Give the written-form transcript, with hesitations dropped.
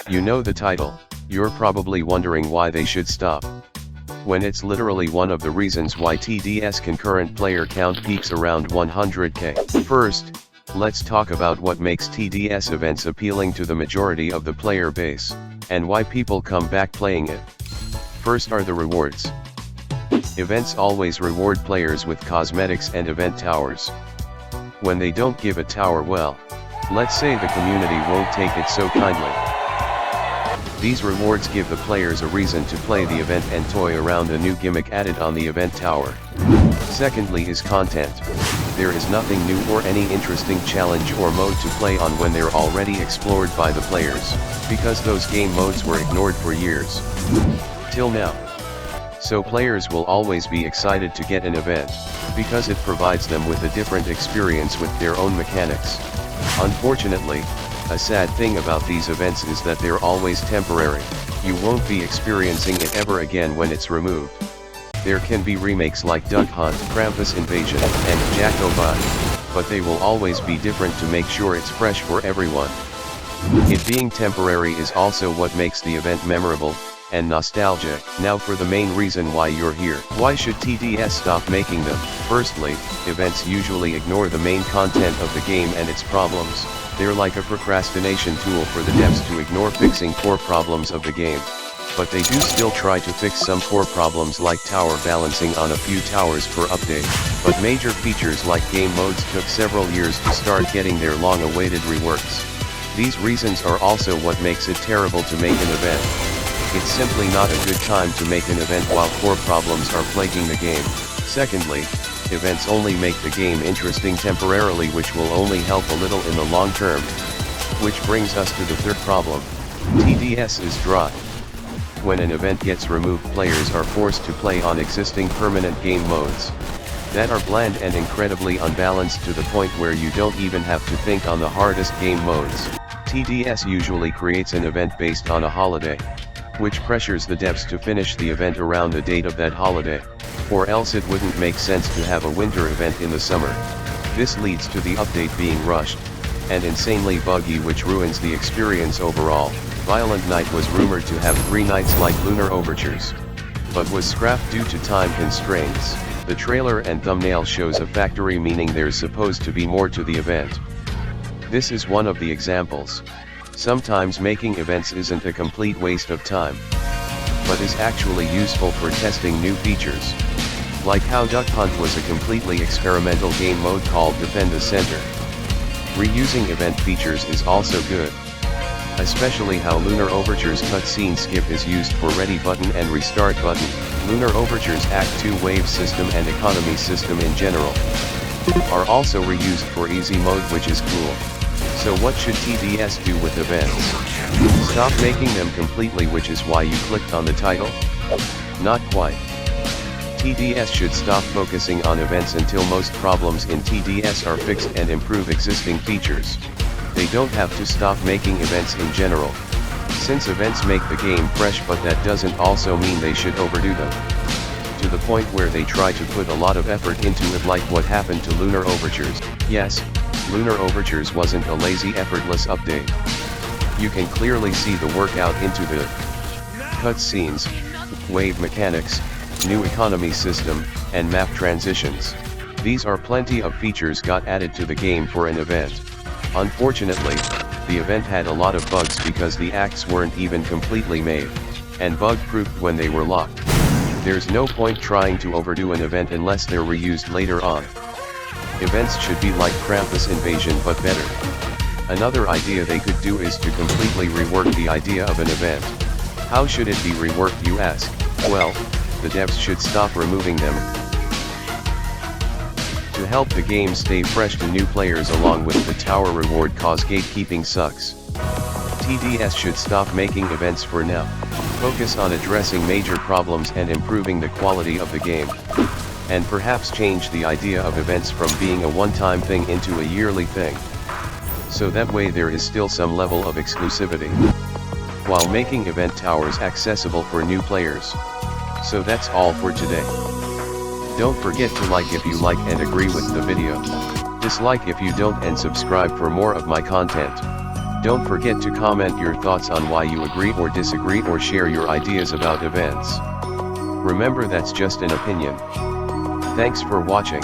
You know the title, you're probably wondering why they should stop. When it's literally one of the reasons why TDS concurrent player count peaks around 100k. First, let's talk about what makes TDS events appealing to the majority of the player base, and why people come back playing it. First are the rewards. Events always reward players with cosmetics and event towers. When they don't give a tower, well, let's say the community won't take it so kindly. These rewards give the players a reason to play the event and toy around a new gimmick added on the event tower. Secondly is content. There is nothing new or any interesting challenge or mode to play on when they're already explored by the players, because those game modes were ignored for years. Till now. So players will always be excited to get an event, because it provides them with a different experience with their own mechanics. Unfortunately, a sad thing about these events is that they're always temporary. You won't be experiencing it ever again when it's removed. There can be remakes like Duck Hunt, Krampus Invasion, and Jacobite, but they will always be different to make sure it's fresh for everyone. It being temporary is also what makes the event memorable and nostalgic. Now for the main reason why you're here. Why should TDS stop making them? Firstly, events usually ignore the main content of the game and its problems. They're like a procrastination tool for the devs to ignore fixing core problems of the game. But they do still try to fix some core problems like tower balancing on a few towers per update. But major features like game modes took several years to start getting their long-awaited reworks. These reasons are also what makes it terrible to make an event. It's simply not a good time to make an event while core problems are plaguing the game. Secondly, events only make the game interesting temporarily, which will only help a little in the long term. Which brings us to the third problem. TDS is dry. When an event gets removed, players are forced to play on existing permanent game modes that are bland and incredibly unbalanced to the point where you don't even have to think on the hardest game modes. TDS usually creates an event based on a holiday, which pressures the devs to finish the event around the date of that holiday, or else it wouldn't make sense to have a winter event in the summer. This leads to the update being rushed and insanely buggy, which ruins the experience overall. Violent Night was rumored to have 3 nights like Lunar Overtures, but was scrapped due to time constraints. The trailer and thumbnail shows a factory, meaning there's supposed to be more to the event. This is one of the examples. Sometimes making events isn't a complete waste of time, but is actually useful for testing new features. Like how Duck Hunt was a completely experimental game mode called Defend the Center. Reusing event features is also good. Especially how Lunar Overture's cutscene skip is used for ready button and restart button. Lunar Overture's Act 2 wave system and economy system in general are also reused for easy mode, which is cool. So what should TDS do with events? Stop making them completely, which is why you clicked on the title? Not quite. TDS should stop focusing on events until most problems in TDS are fixed and improve existing features. They don't have to stop making events in general, since events make the game fresh, but that doesn't also mean they should overdo them to the point where they try to put a lot of effort into it, like what happened to Lunar Overtures. Yes, Lunar Overtures wasn't a lazy, effortless update. You can clearly see the work out into the cutscenes, wave mechanics, new economy system, and map transitions. These are plenty of features got added to the game for an event. Unfortunately, the event had a lot of bugs because the acts weren't even completely made, and bug-proofed when they were locked. There's no point trying to overdo an event unless they're reused later on. Events should be like Krampus Invasion, but better. Another idea they could do is to completely rework the idea of an event. How should it be reworked, you ask? Well, the devs should stop removing them to help the game stay fresh to new players, along with the tower reward, cause gatekeeping sucks. TDS should stop making events for now. Focus on addressing major problems and improving the quality of the game. And perhaps change the idea of events from being a one-time thing into a yearly thing. So that way there is still some level of exclusivity, while making event towers accessible for new players. So that's all for today. Don't forget to like if you like and agree with the video. Dislike if you don't, and subscribe for more of my content. Don't forget to comment your thoughts on why you agree or disagree, or share your ideas about events. Remember, that's just an opinion. Thanks for watching.